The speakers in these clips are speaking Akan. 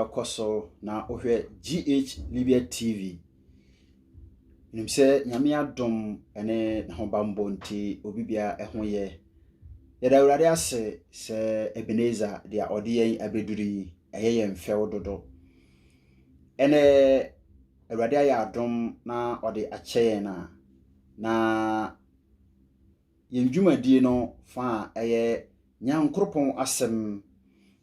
koso na ohwe GH Libya TV. Nimse nyame adom ene na hobambo nti obibia eho ye. Yeda awurade ase se Ebenezer dia ode yen abeduri eye mfew dodo. Ene awurade aya adom na ode ache na yendwumadie no fa eye nyankropon asem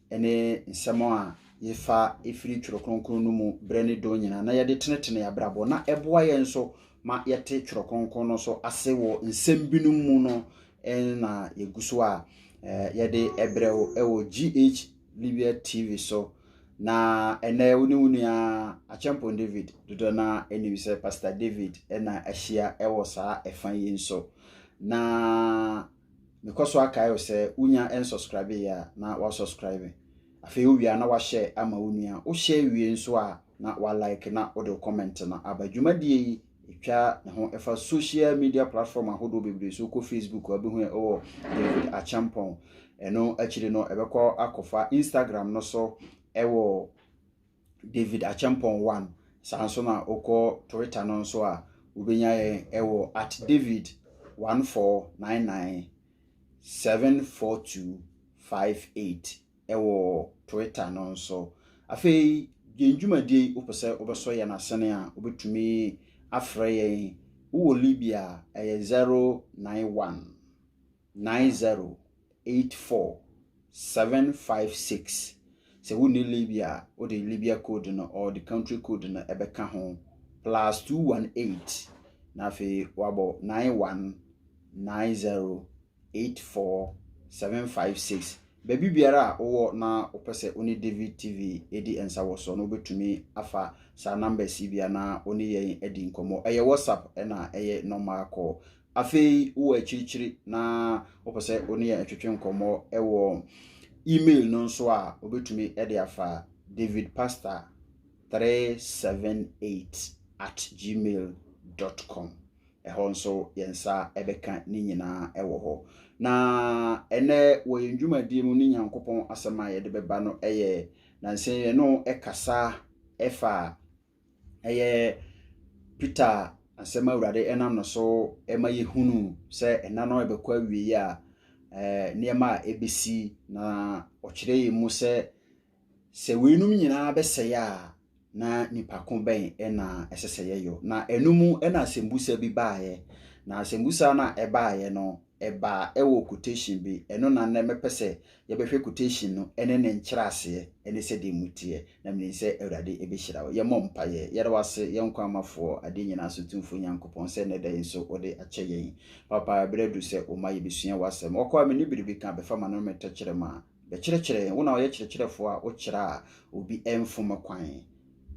ene nsemo a yefa efiri twirokronkron no mu brane do nyina na yede tenetene ya brabo na eboa ye nso ma yete twirokronkron no so ase wo nsem binum mu no na yeguso a yede ebrewo ewo GH Libya TV so na ene wuni a Achampon David dodo na enibise Pastor David na ahia ewo saa efan yi nso na because akayo se unya unsubscribe ya na wa subscribe afi uwia na wa share ama unia o share wie nso a na wa like na o de comment na abadwumadie etwa na ho efa social media platform ahodo bebre so ko Facebook abehu o David Achampon eno akire no ebekọ akofa Instagram no so ewo David Achampon 1 sanso na okọ Twitter no so a ubenya ewo @david1499 74258 ewo Twitter no so afei genjumadie opose obeso ya na sene a obetumi afre yen wo Libya 091 9084 756 se woni Libya o the Libya code no or the country code no ebeka ho +218 na fe wabo 919084 baby biara wo na opese oni David TV edi ensa wo so no betumi afa sa number si bia na oni yen edi nkomo eye WhatsApp na eye normal call afei wo achirichiri na opese oni yen atwetwe nkomo ewo email no nso a obetumi ede afa davidpastor378@gmail.com ehon so yensa ebeka ni nyina ewo ho na ene wo yendwumadie mu ni nyankopon asema ye de beba no eye na nsen no ekasa efa eye Peter asema urade enam no so ema ye hunu se ena no ebekwa awie a niema ebesi na okire mu se wenum nyina beseya na nipako ben ena eseseye na enumu ena asembusa bi baaye na asembusa na ebaaye no eba ewo quotation bi eno na na mepese ye behwe quotation no ene ne nkyerase ene se de mutie na mni se awurade ebehirawo ye mompaye ye wase ye nkwa amafo ade nyina so tumfo nyankopon se ne de nso ode akyeye papa bredu se o maye besua wasem okwa me ni biribi ka befa ma no metachire ma be kyerɛkyerɛ wona wo ye kyerɛkyerɛfo a wo kyerɛ obi emfoma kwan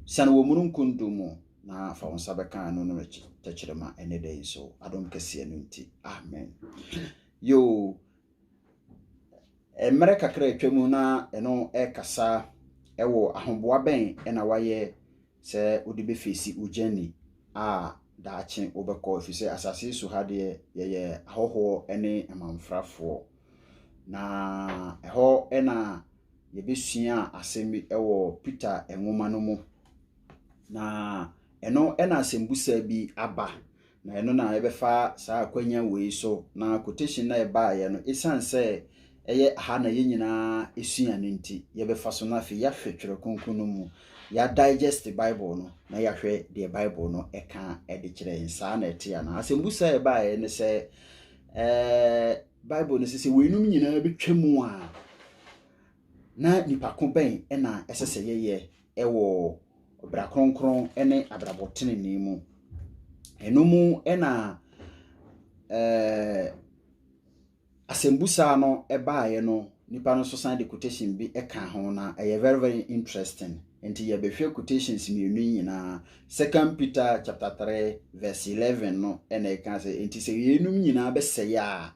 sana wo mununkundumu na fa wonsa beka no no techirema ene dey so adom kese no nti amen yo emere kakra atwamu na eno ekasa ewo ahomboa ben ena waye se odi be fesi ujani a daache obekọ ofise asase so hade ye ahoho ene amanfrafo na eho ena ye besua asemi ewo Peter enwoma no mu na eno ena asembusa bi aba na eno na ebefa saa akwanya wei so na quotation na eba ye no esanse eye aha na ye nyina esua ne nti ye befa so na fe ya hwetwere konkunu mu ya digest the Bible no na ya hwe the Bible no eka ede kire nsa na etia na asembusa eba ye ne se Bible no se wenum nyina betwamu a na nipako ben ena esese ye ewo obra kronkron ene abrabotene ni mu enumu ena asembusa no ebaaye no nipa no so san de quotation bi eka ho na very very interesting enti ye behwe quotations mienu nyina 2 Peter chapter 3 verse 11 no ena eka se enti se yenum nyina beseya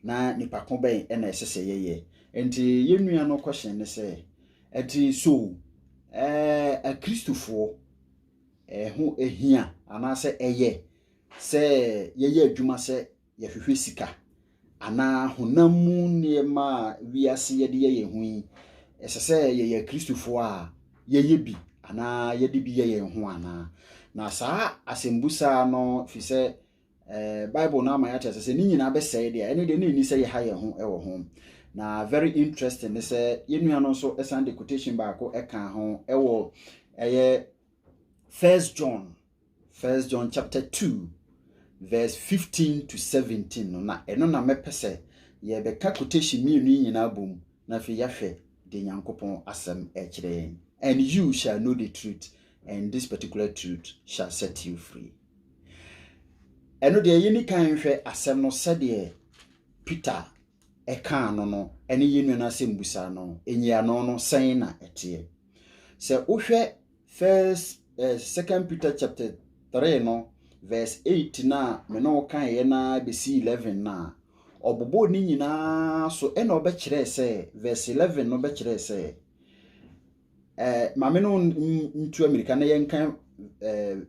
na nipa ko ben ena esese ye enti yenua no question ne se enti so a Christopher ho ehia anase eye se yeye adwuma se ye hwehwe sika ana honamu niema wiase ye de ye hu esese ye Christopher a yeye bi ana yedi bi yeye ho ana na saa asembusa no fi se Bible na ma ya tese se ni nyina be say de ene de ni say ha ye ho ewo ho na very interesting ne say yenua no so esande quotation ba ko eka ho ewo eye 1 John chapter 2 verse 15 to 17 no na eno na mepese ye be ka quotation mi nu nyina bom na fi yahwe de Nyankopon asem e kire and you shall know the truth and this particular truth shall set you free. Eno de yeni kan hwe asem no sede Peter eka no ene yenu na asem busa no enyia no sen na ete se wohwe second Peter chapter 3 no verse 8 na me no kan ye na besi 11 na obobo ni nyina so ene obekire se verse 11 no bekire se mame no ntu America na yenkan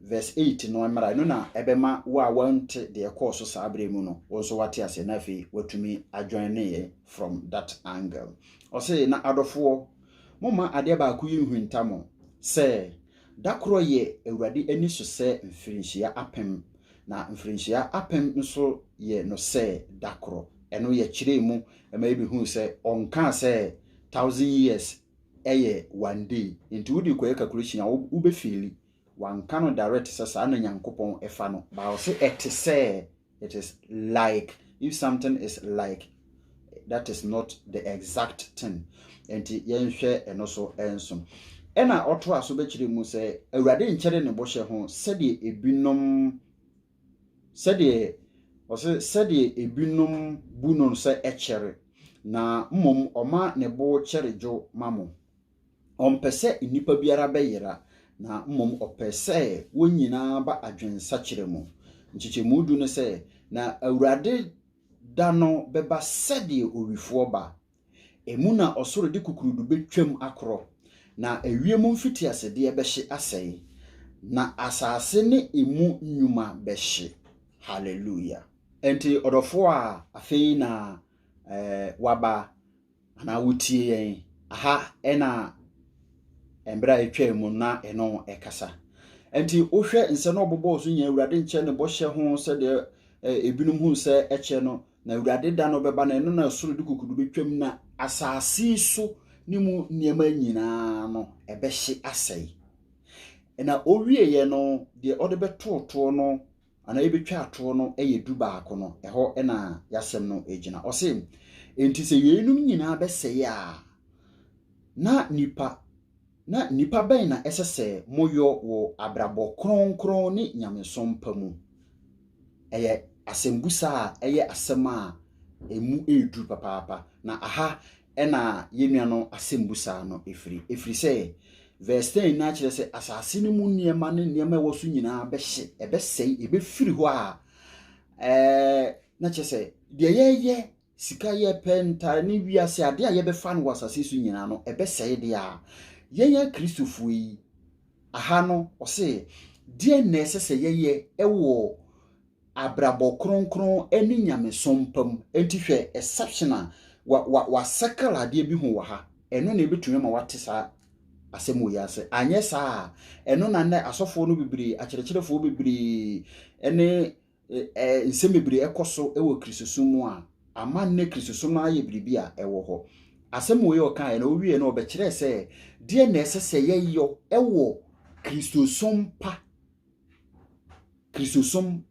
verse 8 no amara no na ebema wa want the course so abremu no also wate ase na fi watumi adjoin ne from that angle o say na adofo moma ade ba ku yinhwintamo say dakro ye awurade ani so se mfirinhia apem na mfirinhia apem nso ye no say dakro eno ye kire mu ema ebi hu say onka say 1000 years eye one day into wudi ko calculation u be feel one cannot direct sasa na Nyankopon efa no ba say it say it is like if something is like that is not the exact thing enti yenhwe eno so enso ena oto aso be kire mu say awurade nkere ne bohye ho sede ebinom bunon say ekere na mmom oma ne bo kyerejo mamo ompese inipa biara beyera na mmom opese wonyina ba adwensa kyere mu nchichemu du ne se na awurade da no beba sede owifo ba emu na osoro de kukurudu betwam akro na ewiemu mfiti asede ebehye asei na asase ne emu nyuma behye hallelujah enti odofo a afei na waba ana wutie yen aha ena embra etwam na eno ekasa enti ohwe nse no obobo so nya awurade nche ne bohye ho se de ebinum hu se eche no na awurade da no beba na eno na soro de kukudu betwam na asase so nimu niema nyina no ebehye asei na owie ye no de ode betoto no ana ebetwa ato no eye dubaako no eho ena yasem no ejina ose enti se yenum nyina beseye a na nipa ben na esese moyo wo abrabo kronkron ni nyamesompa mu eye asembusa eye asema emu edu papa na aha ena yenua no asembusa no efiri se verse 10 na kire se asase ni mu niema ne niema wosu nyina behye ebesei ebefiri ho a na kire se de yeye sika ye penta ni wiase ade a ye befa no wasase su nyina no ebesei de a yeye Kristofu yi aha no o se de na esese yeye ewo abrabo kronkron eni nyamesompam entihwe exceptional wa sakala de bi hu wa ha eno na ebetumi ma watesa asemu yase anye saa eno na ne asofo no bibiri akyerkyerefo bibiri ene nsem bibiri ekoso ewo Kristosumu a ama ne Kristosumu aye biribi a ewo ho asemu ye okan eno owie na obekire se de na esese yeyo ewo Christosum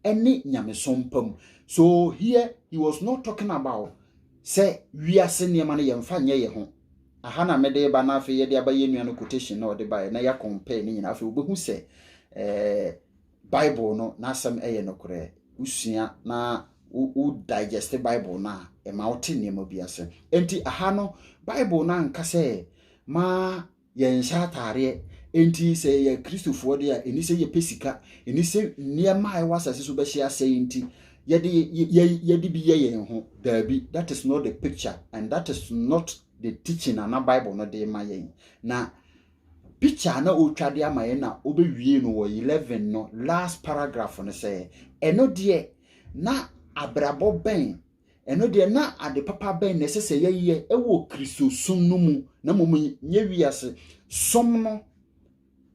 eni nyamesompam so here he was not talking about say wiase niema na yemfa nye ye ho aha na mede ba na afi ye de aba yenua no quotation na ode ba na ya compare ni nyina afi obehu se Bible no na asem eye no kore usua na u digest Bible na e ma wote niema biase enti aha no Bible na nka se ma ye nsha tare enti se ye Kristofo de a eni se ye pesika eni se niema ai wasase so be hia se enti yedi bi ye ho dabi that is not the picture and that is not the teaching and Bible no de ma yen na picture na otwade ama yen na obewie no wo 11 no last paragraph no say eno de na abrabo ben eno de na ade papa ben na sese ye ewo Kristosum no mu na mom nye wiase som no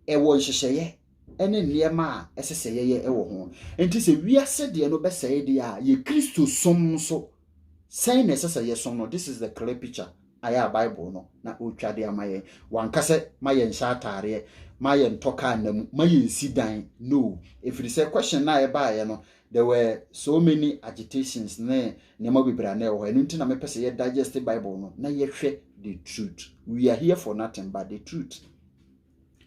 ɛwɔ nhyehyɛeɛ ɛne nneɛma a ɛsesɛ yɛyɛ ɛwɔ ho enti sɛ wiase deɛ no bɛsɛe deɛ a yɛ Kristo som so sɛn na ɛsesɛ yɛ som no this is the clear picture ayɛ a Bible no na ɔtwa de ama yɛn wankasɛ ma yɛn hyɛ ataareɛ ma yɛn ntɔka anam ma yɛn si dan no ɛfiri sɛ question na ɛbaeɛ no there were so many agitations ne nneɛma bebree na ɛwɔ hɔ ɛno nti na mepɛ sɛ yɛ digest Bible no na yɛhwɛ the truth we are here for nothing but the truth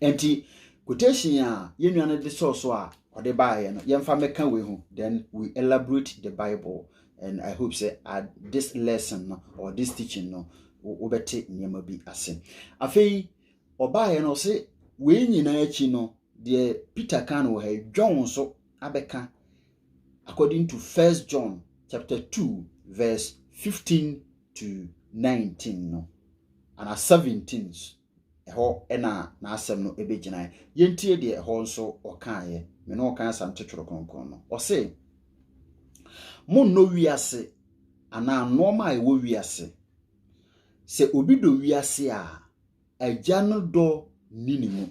enti quotation a yenua no de so a ode bae no yemfa meka we hu then we elaborate the Bible and I hope say at this lesson no, or this teaching no obete niema bi ase afei obae no se we nyina achi no de Peter kan wo ha John so abeka according to 1 John chapter 2 verse 15 to 19 no and 17 ɛhɔ ɛna na asɛm no ɛbɛgyina yɛntie deɛ ɛhɔ nso ɔkaeɛ me no ɔka asɛm tetworo kronkron no ɔse mo no wiase ana nneɛma a ɛwɔ wiase sɛ obi do wiase a agya no dɔ ni ne mu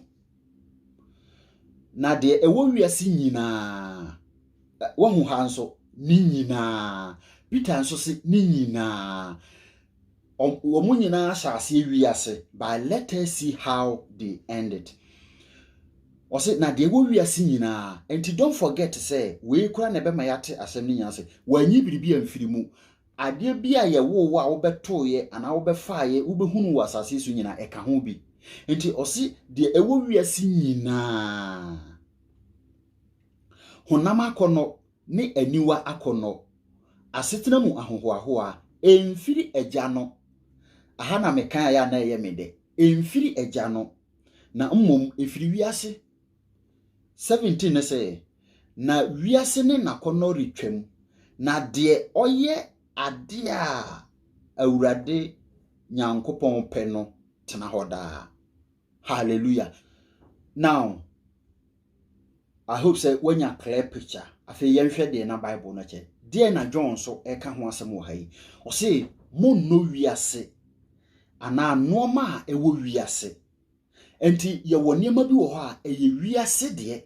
na deɛ ɛwɔ wiase nyinaa wɔn ho ha nso ni nyinaa Peter nso se ni nyinaa wɔn nyinaa hyɛ wiase but let us see how they end it. Ɔse na deɛ wɔ wiase nyinaa and don't forget to say we kura na ɛbɛma yɛate asɛm ne nyase wanyi biribi amfiri mu adeɛ bi a yɛwo a wobɛtoyɛ ana wobɛfaayɛ wobɛhunu wɔ asase so nyinaa ɛka ho bi nti ɔse deɛ ɛwɔ wiase nyinaa honam akɔnɔ ne aniwa akɔnɔ asetena mu ahohoahoa ɛmfiri agya no aha na mekan ya na ye mede emfiri agya no na mmom efiri wiase 17 ne say na wiase ne nakono retwam na de oye ade a awurade nyankopɔn pɛ no tena hoda hallelujah now I hope say when you clear picture afi yenhwɛ de na Bible no che de na John so eka ho asɛm wɔ ha yi o say mo no wiase ana nneɛma a ɛwɔ wiase enti yɛwɔ nneɛma bi wɔ hɔ a ɛyɛ wiase deɛ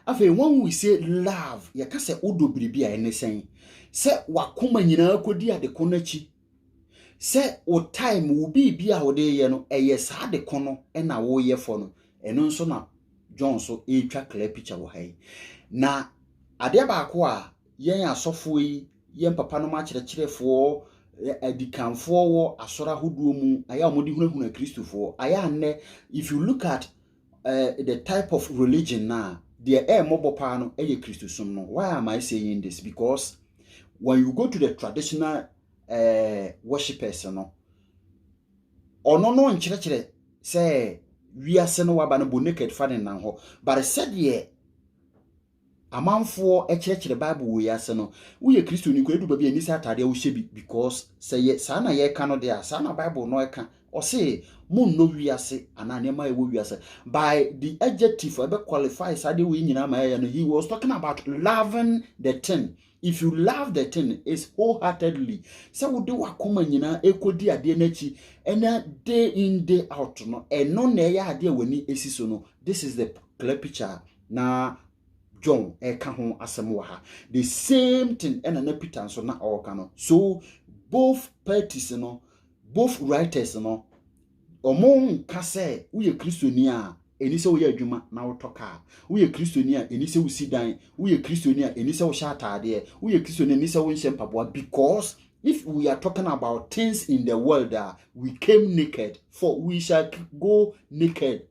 afei when we say love yɛka sɛ odo biribi a ɛne sɛn sɛ wakoma nyinaa kodi ade ko n'akyi sɛ o time wo biribi a wode yɛ no ɛyɛ saa de ko no ɛna wo yɛ fo no ɛno nso na John so ɛtwa clear picture wɔ ha yi na adeɛ baako a yɛn asɔfo yi yɛn papa no ma kyerɛkyerɛfoɔ adikanfoɔ wɔ asɔre ahodoɔ mu aya omodi hunahuna Kristofoɔ aya nne if you look at the type of religion na the mobopa no eye Kristosum no why am I saying this because when you go to the traditional worshippers no ono no nkyerɛkyerɛ sɛ wiase no waba no bo naked fan nan ho but said ye amanfoɔ ɛkyerɛkyerɛ Bible wo yase no wo ye Kristo ni ko edu ba bi ani sa atade wo hye bi because sɛ ye saa na ye ka no de a saa na Bible no ɛka o say mo no wiase ana ne ma ye wo wiase by the adjective ebe qualify saa de we nyina ma ye no he was talking about loving the thing. If you love the thing is wholeheartedly sɛ wo de wakoma nyina ekodi ade n'achi ena day in day out no eno na ye ade wani esi so no this is the clear picture na John eka ho asem wa ha the same thing ena na Peter so na oka no so both parties no both writers no omon ka se wo ye Kristoni a eni se wo ye adwuma na wo toka wo ye Kristoni a eni se wo sidan wo ye Kristoni a eni se wo sha atade wo ye Kristoni eni se wo nhye mpaboa because if we are talking about things in the world we came naked for we shall go naked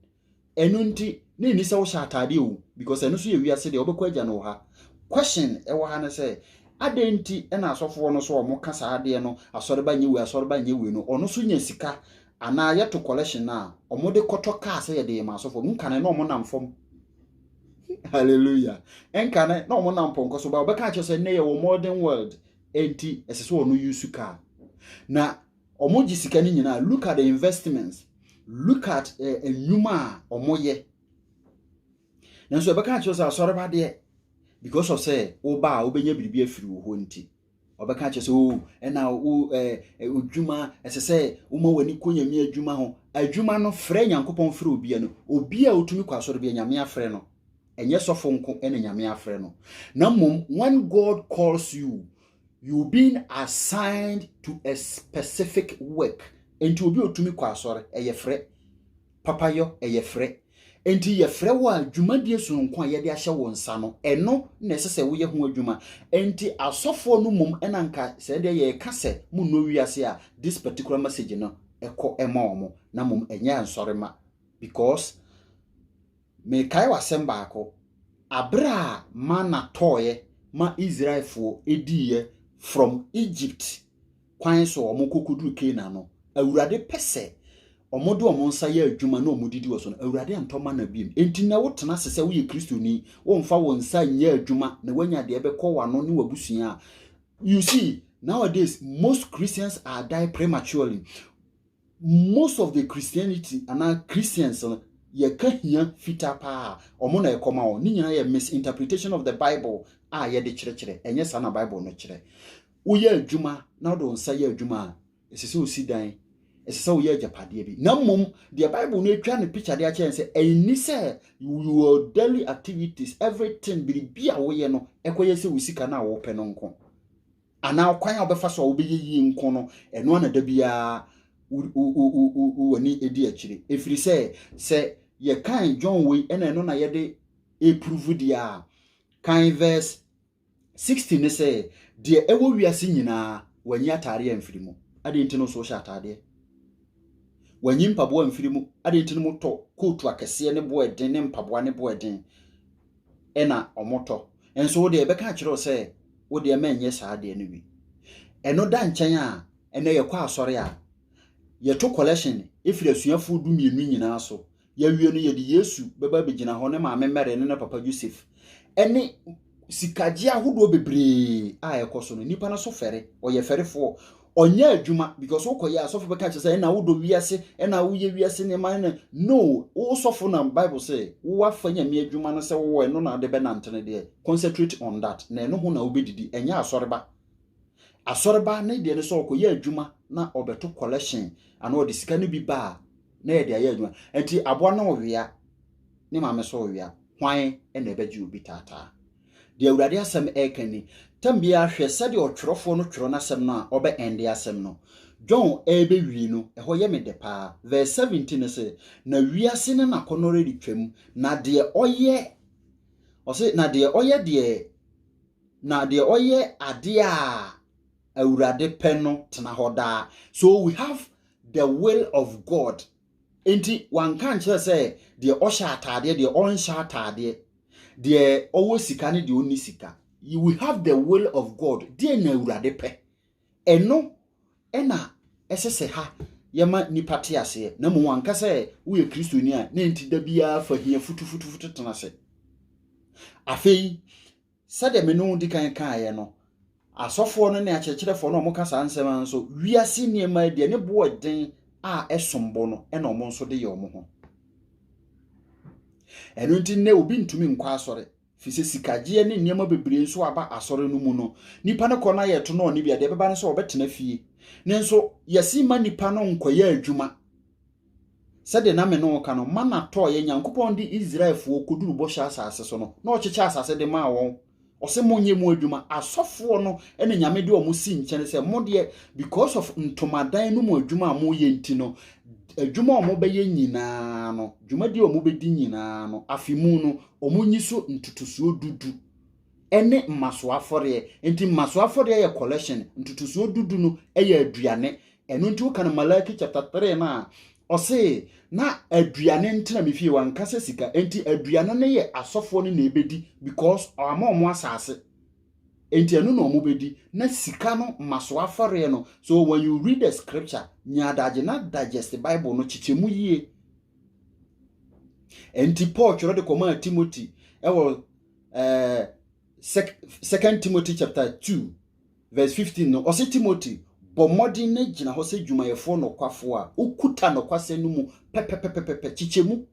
enunti na eni se wo sha atade o because eno so ye wiase de obekwa agya no ha question e wo ha ne say adenti na asofo no so o mo kasa ade no asore ba nye we no ono so nya sika ana yeto collection na omo de koto car say de ma asofo nkane na omo nam fom hallelujah enkane na omo nam ponko so ba obeka che say na ye wo modern world enti esese ono use car na omo ji sika ni nyina look at the investments look at enyuma omo ye nanso obeka che say asore ba de because of say oba obenya biribi afiri wo ho nti obeka che so na odwuma esese uma wani konyami adwuma ho adwuma no frɛ Nyankopɔn frɛ obi no obi a otumi kwa asɔre bi nyame afrɛ no enye sofo nko ene nyame afrɛ no na mom when God calls you being assigned to a specific work enti obi otumi kwa asɔre eye frɛ papa yo eye frɛ enti ye frɛ wo adwuma die so nko a ye de ahye wo nsa no eno na esese wo ye ho adwuma enti asɔfo no mom enanka se de ye ka se mu no wiase a this particular message no ekɔ ema omo na mom enya nsɔre ma because me kai wasem baako abra mana toye ma Israelfo ediye from Egypt kwan so omo kokodu Canaan no awurade pese omo de omo nsa ya adwuma na omo didi wo so no awurade antoma na biem enti na wotena sese wo ye kristoni wo mfa wo nsa nya adwuma na wanya de ebekɔ wano ne wabusua. You see, nowadays most Christians are die prematurely. Most of the Christianity and Christians ye ka hia fita pa omo na ekoma o ni nyina ye misinterpretation of the Bible ye de kyerɛkyerɛ enye sa na Bible no kyerɛ wo ye adwuma na do nsa ye adwuma esese osidan esese wo ye japade bi na mom the Bible no atwa ne picture de a kyerɛ se eni se your daily activities everything bi a wo ye no ekoye se wo sika na wo pɛ no nko ana kwan a obefa so wo be yi nko no eno na da bia wani edi akire efiri se ye kan John we ena no na ye de approve dia kan verse 16 ne say de ewo wiase nyina wanyi atare amfiri mu ade ntino so sha atade wanyi mpabo amfiri mu ade ntino mo to kotu akese ne bo eden ne mpabo ne bo eden ena omoto enso wo de ebeka akire say wo de ma enye saa de ne bi eno da nchen a ene ye kwa asore a ye to collection efiri asuafo du mienu nyina so ya wie no ye de Yesu beba begina ho ne maame mere ne papa Joseph ene sikaje ahodo bebre a ekoso no nipa na so fere oye ferefo onya adwuma because wokoye asofo beka kyese na wodo wiase na woye wiase ne man no wo sofo na Bible say wo afanya me adwuma no se wo eno na de be nantene de concentrate on that na eno ho na obedidi enya asoreba na de ne so okoye adwuma na obeto collection ana odi sika no bi ba na ye de aye adwuma enti aboa na owia ne maame so owia hwan na ebeji obi tata de awurade asem ekani tambia hwe sade otwerofo no twero na asem no a obe ende asem no John ebe wi no eho ye me de pa verse 17 say na wiase ne na konore di twam na de oye ose na de oye ade a awurade pɛ no tena hoda. So we have the will of God. Enti wan kan kyerɛ sɛ de ɔhyɛ atade de ɔnhyɛ atade de ɔwɔ sika ne de onni sika. We have the will of God. De na awurade pɛ. Eno ena ɛsese ha yema nipa te ase na mo wanka sɛ wo ye kristoni a na enti da bia fa hia futu tena se. Afei sade me no di kan ye no asofo no ne akyerɛkyerɛfo no ɔmo kasa nsɛm anso wiase niema de ne bo den a ɛsombo no ɛna ɔmo nso de yɛ ɔmo ho ɛno nti ne obi ntumi nkɔ asɔre fise sikagie ne niema bebre nso aba asɔre no mu no nipa ne kɔ na yɛ to no ne bia de beba ne so ɔbɛtena fie ne nso yɛsi ma nipa no nkɔyɛ adwuma sɛde na me no ka no mana to yɛ Nyankopɔn de Israelfo koduru bɔhyɛ asase so no na ɔkyekyɛ asase de ma wɔn ose monye mu adwuma asofo no ene nyame de omo si nkyene se mo de because of ntomadan no mu adwuma mo ye nti no adwuma omo be ye nyina no dwuma de omo be di nyina no afimu no omo nyiso ntutusuo dudu ene mmaso afore enti mmaso afore ye collection ntutusuo dudu no eye aduane eno nti wo kan Malaki chapter 3 na ose na aduane ntina me fie wankasa sika enti aduane ne ye asofo no na ebedi because omo asase enti anu no omo bedi na sika no maso afare no. So when you read the scripture nyadaje na digest the Bible no chichemu yie enti Paul twere de command Timothy ewo 2 Timothy chapter 2 verse 15 no ose Timothy bomodi na gina ho se dwumayefo no kwafo a ukuta no kwase no mu pepepepepe chichemu.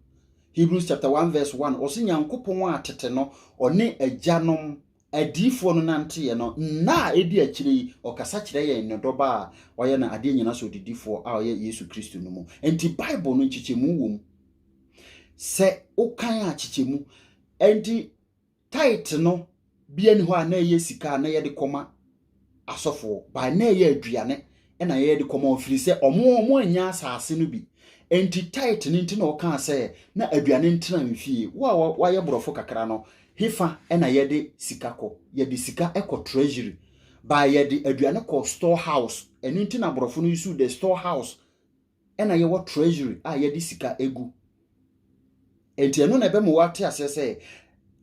Hebrews chapter 1 verse 1 ose Nyankopon a tete no one agyanom adifo no nante no na edi akire okasa kire ye no doba oye na ade nyina so didifo a oye Yesu Kristo no mu enti Bible no nchichemu wom se okan a chichemu enti title no bia ni ho a na ye sika na ye de koma asofo ba na ye aduane na ye de koma ofiri se omo anya asase no bi enti title ni nti na okan se na aduane ntina mfie wa ye borofo kakra no hifa na ye de sika ko ye de sika eko treasury ba ye de aduane ko storehouse eni nti na borofo no use the storehouse na ye wo treasury a ye de sika egu enti eno na be mo wate asese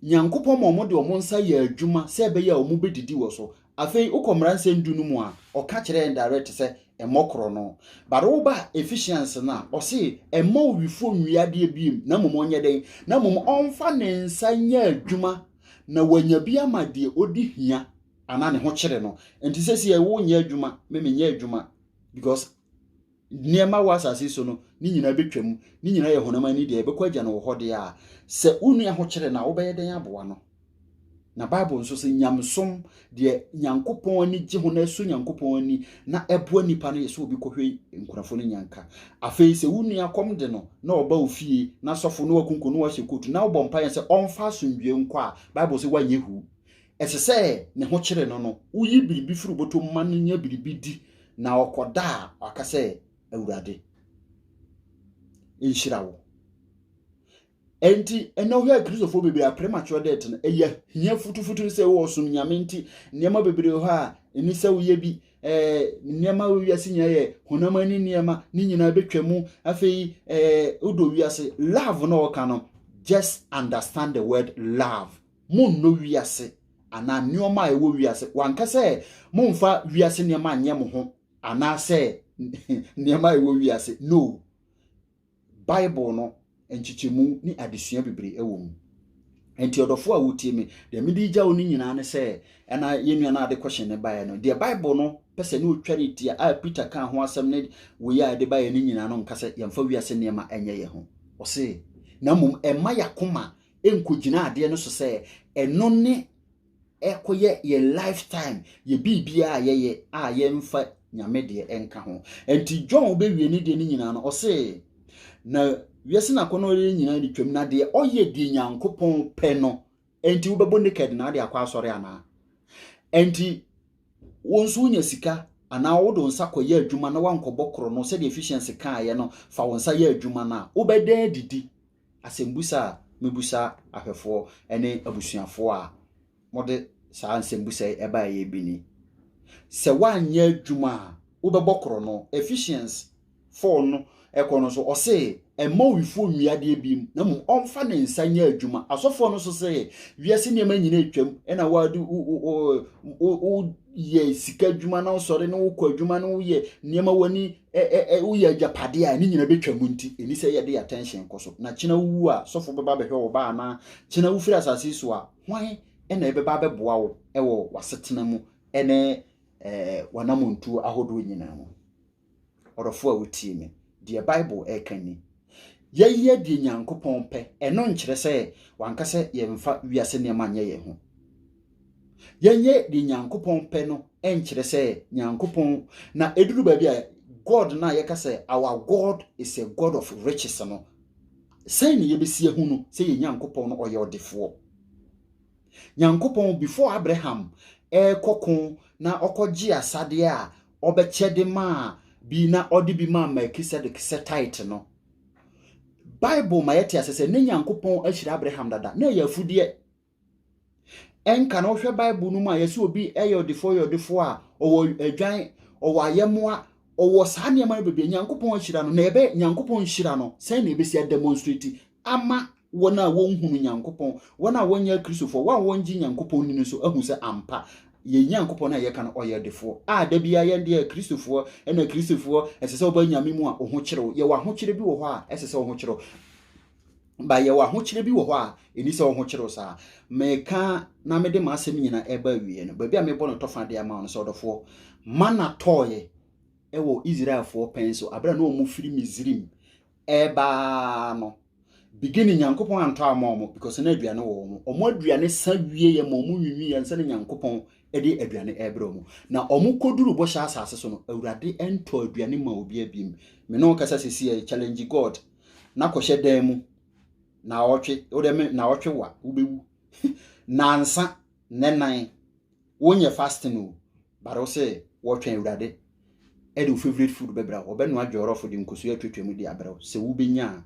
nyankopon mo de omo nsa ye adwuma se be ya omo bedidi wo so afei ukomra nse ndu no mu a oka kire indirect se emokro no baro ba efficiency na o se emo wifo nwiade biem na momo onye den na momo onfa ne nsa nya adwuma na wanya bia ma de odi hia ana ne ho kire no enti sesi e wo nya adwuma me nya adwuma because niema wasase so no ni nyina betwam ni nyina ye honama ni de ebekwa agya no ho de a se unu ya ho kire na wo be ye den aboa no na Bible nso se nyamsom de nyankopon ani gye ho na so nyankopon ani na eboa nipa no yeso obi kohwe nkurafo no nyanka afei se unu akom de no na oba ofie na sofo no wakunku no wahye kotu na obom pa se onfa sondwie nko a Bible se wanye hu esese ne ho kire no no uyi biribi furu boto man nya biribi di na okoda akase awurade inshirawo enti eno hwe Christopher bebe a premature death no eya hia futufutu se wo so nyame nti niema bebere ho a eni se wo ye bi niema wo wiase nya ye honamani niema ni nyina betwamu afei odo wiase love no ka no just understand the word love mon no wiase ana nioma e wo wiase wanka se monfa wiase niema anye mo ho ana se niema e wo wiase no Bible no enchichemu ni adesua bebre ewom enti odofo a wotie me de me di gya oni nyina ne se na yenua na ade question ne bae no de Bible no pese ne otware tie a Peter kan ho asem ne wo ya de bae ni nyina no nkase yemfa wiase niema enye ye ho o se na mum ema yakoma enkogina ade no so se eno ne ekoye ye lifetime ye bibia ye a ye mfa nyame de enka ho enti John be wie ni de ni nyina no o se na wiase na kono re nyina di twam na de oye di nyankopon pe no enti wo bebo naked na de akwa asore ana enti wonso nya sika ana wo do nsa koye adwuma na wankobokro no se the efficiency kan ye no fa wonsa ye adwuma na wo beda didi asembusa mebusa ahwefo ene abusuafo a mode saa asembusa eba ye bini se wanya adwuma wo bebokro no efficiency for no ekono so o se ema wifo nwiade biem na mu onfa ne nsanya adwuma asofo no so se wiase ne ma nyina etwam ena wadu ye sika adwuma na osore ne wo kwa adwuma na wo ye niema wani wo ye agapade a ni nyina betwam nti eni se ye de attention koso na kina wu a sofo beba behwe wo ba na kina wu firi asase so a hwan ena ebeba beboa wo ewo wasetena mu ene wanamuntu ahodo nyina mu orofo a wotie me the Bible ekani ye di nyankopon pe eno nkyere se wankase yemfa wiase ne manye ye ho ye di nyankopon pe no enkyere se nyankopon na eduru ba bia God na ye kase our God is a God of riches no say ne ye besie hu no say ye nyankopon no oye odefo nyankopon before Abraham kokon na okoji asade a obechede ma bi na odi bi ma Melchizedek se title no Bible ma yete asese ne nyankopon ahira Abraham dada na ya afudie enka na ohwe Bible no mu ayese obi eyodefo a owo adwan owo ayemoa owo saa ne ma bebe nyankopon ahira no na ebe nyankopon hira no sai na ebesi demonstrate ama wona wonhunu nyankopon wona wonya Kristofo wa wonji nyankopon ni so ahu se ampa ye nyankopon na ye kan oyedefo a da bia ye de Kristofo ena Kristofo esese oba nyame mu a oho kyerew ye wa ho kyere bi wo ho a esese oho kyerew ba ye wa ho kyere bi wo ho a eni se oho kyerew sa meka na mede ma asem nyina eba wie no ba bia me bo no tofa de ama no so odofo mana toye ewo Israelfo penso abra na omu firi Misrim eba no beginning Yankopon and Tamomo, because an Adriano or more Driane Savi and Momu and sending Yankopon Eddie Adriane Ebromo. Now, Omuko Duru Bosha Sasson, a radi and to Adrianima will be a beam. Menon Casasi a challenge God. Nako shed demu. Na oche, odeme na oche wa, ubewu. Nansa, nenai. Wonye fasting, but also watching radi. Edu favorite food bebra, or ben wa joro for the Nkosuya to me diabro, se ubinya.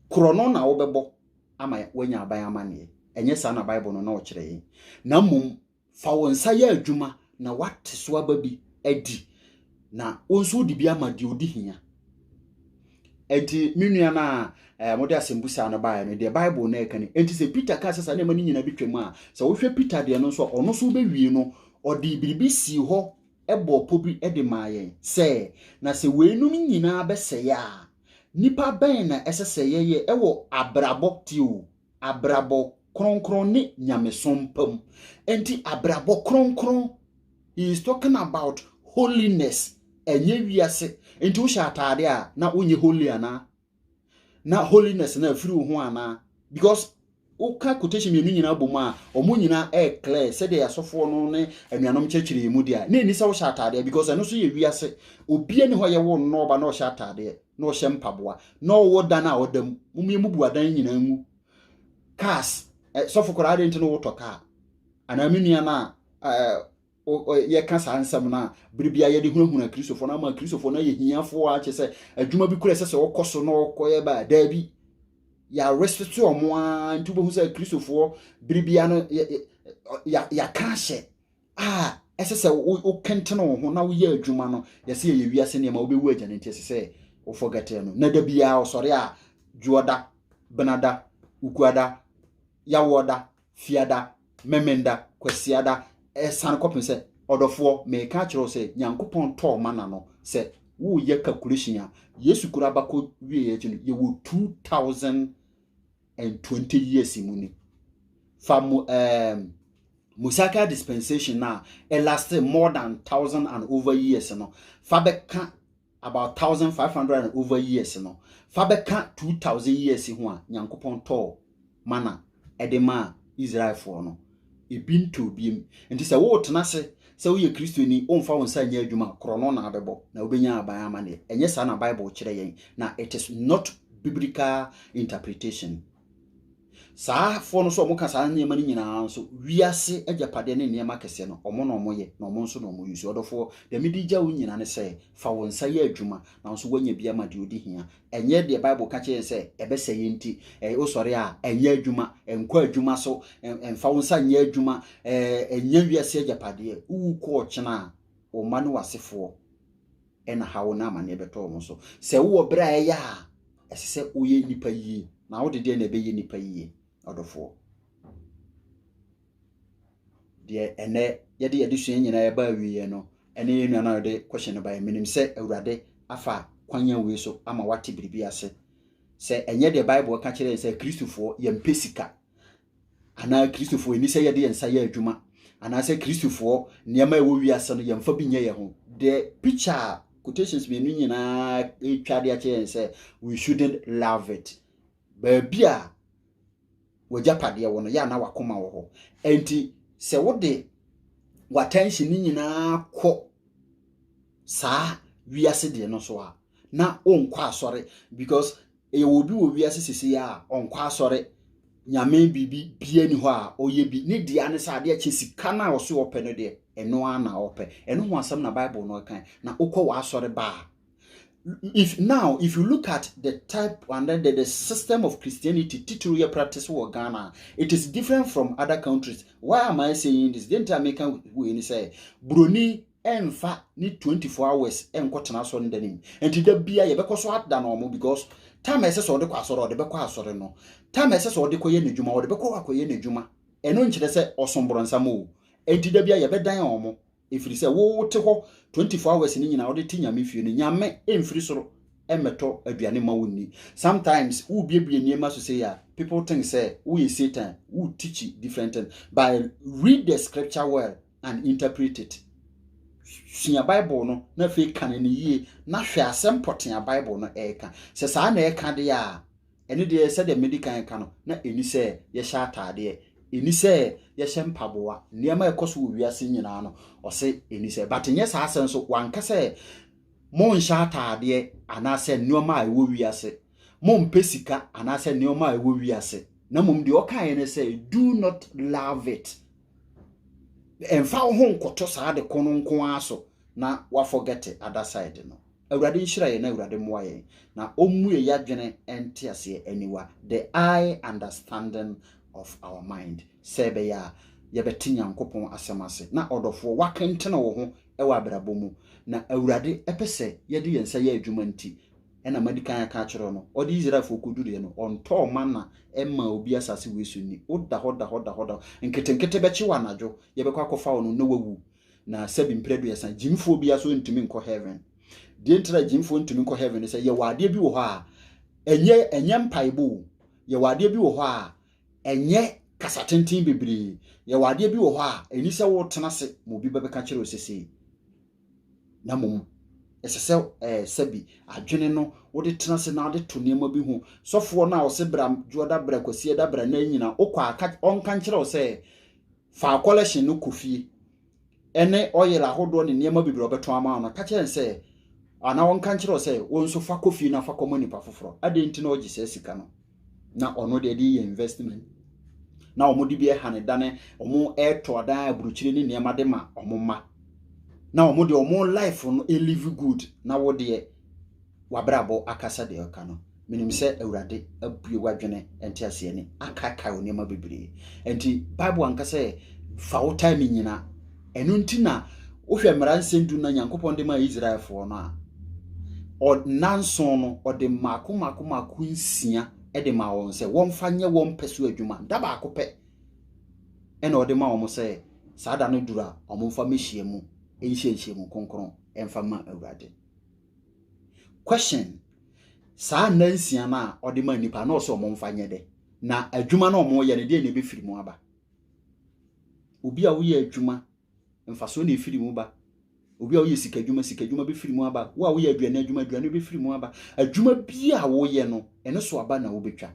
Krono na wobebo ama wanya aban amane enye sa na bible no na o kire na mum fa wonsa ya adwuma na wate so ababi adi na onso di bi ama di odi hia enti menua na mode asembusa na bae no de bible na ekane enti se Peter ka sesa na mani nyina bitwam a se wo hwe Peter de no so ono so bewie no odi biribi si ho ebo pobi ede maaye se na se weenum nyina bese ya nipa ben na eseseyeye ewo abrabo tiu abrabo kronkron ni nyamesompam enti abrabo kronkron he is talking about holiness enye wiase enti wo sha atade a na onye holy ana na holiness na afiri wo ho ana because oka quotation me nyina boma omo nyina clear said dey asofo no ne anuanom chechire mu dia na eni se wo sha atade because eno so ye wiase obi ani ho ye wo no ba na o sha atade no she mpaboa no wo da na odam mumiemu buadan nyina mu cars sofo kora de ntino wo toka ana menua na ye kasa ansam na biribia ye de hunahuna kristofo na ma kristofo na ye hiafo a che se adwuma bi kura se wokoso no koye ba da bi ya restrict omo a ntubo hu se kristofo biribia no ya kashe ese o kentene ho na wo ye adwuma no ye se ye wiase ne ma obewu agya ne ntese se o forget no na da bia o sori a juoda benada ukuada yawoda fiada memenda kwasiada san kopin se odofo me ka kiro se Nyankopon to mana no se wo ye calculation a Yesu kura bako wie ye no ye wo 2020 years imuni famu Musaka dispensation na it lasted more than 1,000 and over years no fabeka about 1,500 and over years no fabeka 2,000 years ho a Nyankopon to mana edema Israel for no ebinto biem enti se wo tena se wo ye Kristo ni onfa wonsa nya adwuma krono na abebo na obenya aban amane enye sa na Bible kire yen na it is not biblical interpretation sa fo no so mo ka sa nyema ni nyina so wiase agapade ne nyema kese no omo no moye na omo nso no mo yusu odofo de midija wo nyina ne se fa wonsa ye adwuma na nso wanya bia ma de odi hia enye de Bible ka kire se ebese yenti o sori a enye adwuma enkwa adwuma so emfa wonsa nye adwuma enye wiase agapade wu ko chena o ma no wasefo ena hawo na amane beto mo so se wo bra ya esese oye nipa yi na wo de na be ye nipa yi odofo de ene yede suen nyina ya ba wiye no ene yenu na de question ba minim se awurade afa kwanya we so ama wate biribi ase se enye de Bible ka kire se Kristofo ye mpesika ana Kristofo eni se yede yensa ya adwuma ana se Kristofo niam ewo wi ase no yemfa bi nye ye ho de picture quotations me nu nyina etwade a kire se we shouldn't love it babia wajapade wono ya na wakoma wo ho enti se wode watention nyina kɔ saa wiase de no so a na onkɔ asɔre because e wo bi wo wiase sisi a onkɔ asɔre nyame bibi bia ni hɔ a oye bi ne dia ne sa de achi sika na wo so opɛ no de eno ana opɛ eno ho asɛm na Bible no kan na okɔ wa asɔre ba if you look at the type and then the system of Christianity titular practice in Ghana, it is different from other countries. Why am I saying this? Didn't I make we say Bruni enfa ni 24 hours enkotena so ndenim enti da bia ye bekoso atda no mo because time ese de kwa asoro de bekọ asoro no time ese de koye nedwuma wo de bekọ akoye nedwuma eno nkire se osombronsa mo enti da bia ye bedan omo ifiri se wo te ho 24 hours ni nyina wo de tinyame fie ni nyame emfiri soro emeto aduane ma wonni sometimes wo biebie niema so say ya people think say we is Satan who teach different things by read the scripture well and interpret it. Sua Bible no na fe kan ni yie na hwe asem poten a Bible no eka se saa na eka de ya ene de said the medical kan na eni se ye sha atade eni se ye hye mpaboa niam ekoso wiase nyina no o se eni se but nye sa asen so wanka se mo nsha atade anase nioma a ewo wiase mo mpesika anase nioma a ewo wiase na mom de okan ne se do not love it emfa ho nkoto sa de kono nko aso na wa forget it other side no awurade nhyira ye na awurade moa ye na omue yadwene ente ase aniwa the eye understanding of our mind sebe ya yebeti nyankopon asemase na odofo wakentene wo ho ewa abrabom na awurade epese yede yensa ya adwuma nti ena medikan aka kyerɛ no odi Israel fo kodure no onto mana emma obi asase wesu ni oda nketenkete bechi wanajo yebekwa kofa wo no na wawu na sabi mpredu yesa jimfo bi aso ntumi nkɔ heaven die ntra jimfo ntumi nkɔ heaven sɛ ye wade bi wo hɔ a enye mpaibo ye wade bi wo hɔ a enye kasatenten bebre ye wade bi wo hɔ a eni sɛ wo tena se mo bi bɛbɛka kyerɛ osese na mom esese sabi adwene no wo de tena se na de to niema bi hu sofo na wo se bra joda bra kwasi da bra na nyina okwa aka onka kyerɛ wo sɛ fa collection no kofie ene oyela hodo ne niema bi bra obeto ama no ka kyerɛ sɛ ana onka kyerɛ wo sɛ wo nso fa kofie na fa komani pa foforo ade nti na ogi sɛ sika no na ono de di investment na omo di bi hane dane omo to dan aburukyire ne niema de ma omo ma na omo de omo life no live good na wo de wabrabo akasa de oka no minim se awurade abue wadwene enti ase ni akaka oniema bebere enti bible anka se fa wo time nyina enu nti na wo hwɛ mmara nsendu na nyankopɔn de ma Israel fo no a o nanson no o de mako nsia e de ma won se won fa nye won peso adwuma da ba akopɛ e na o de ma won se saada no dura o mo fa mehie mu enhye mu konkron emfa ma awurade question saa nansia na o de ma nipa na o so mo mfa nye de na adwuma na o mo ye ne de ne be firi mu aba obi a wo ye adwuma mfa so na efiri mu ba obi a wo ye sika adwuma be firi mu aba wo a wo ye aduane be firi mu aba adwuma bi a wo ye no ene so aba na wo betwa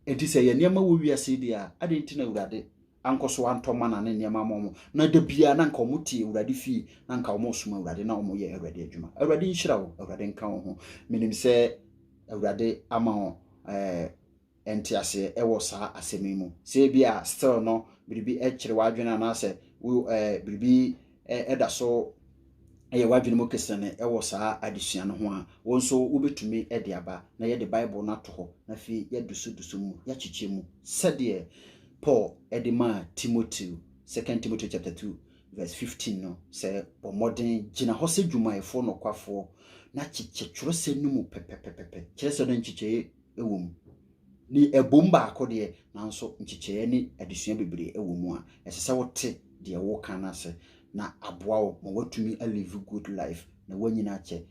enti se ye niam wo wiase dia ade nti na awurade ankoso antoma na ne niam amomo na da bia na nka omuti awurade fi na nka omosoma awurade na omo ye awurade adwuma awurade nhyira wo awurade nka wo ho menim se awurade ama wo enti ase ewo saa asemi mu se bia still no biribi ekire wadwena na ase biribi eda so eye wadwene mo kesene ewo saa adesua no ho a wo nso wobetumi ede aba na ye de bible na to ho na fi ye dusu mu ya chiche mu sede Paul edema Timothy 2 Timothy chapter 2 verse 15 no say bo modern gina ho se dwumayefo no kwafo na chiche twrose numu pepepepepe kyerese no nchiche ewom ni ebomba akode na nso nchiche ni adesua bebre ewom a esese wote de wo kana se na aboa wo ma watumi a live good life na wanyina che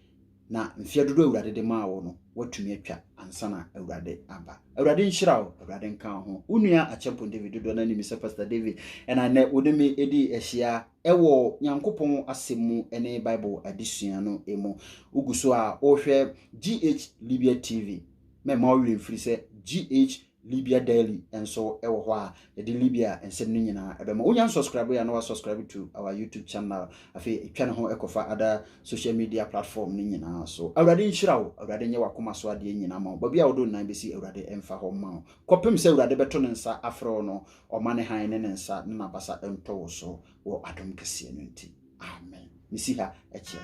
na mfia dodo awurade de ma wo no watumi atwa ansa na awurade aba awurade nhyira wo awurade nka ho unua achempo David dodo na ni Mr. Pastor David ena na wodemi edi ehia ewo nyankopon asemu ene Bible adesua no emu uguso a ohwe GH Libya TV me ma wo free se GH Libya Daily and so ewo ho a de Libya ensem no nyina ebema onya subscribe ya no subscribe to our YouTube channel afi etwa ne ho ekofa other social media platform ni nyina so awurade nhyira wo awurade nye wakoma so ade nyina ma ba bia wodo nan besi awurade emfa ho ma kopem se awurade beto ne nsa afro no omane han ne nsa na basa ento so wo adom kese no nti amen misi ha eche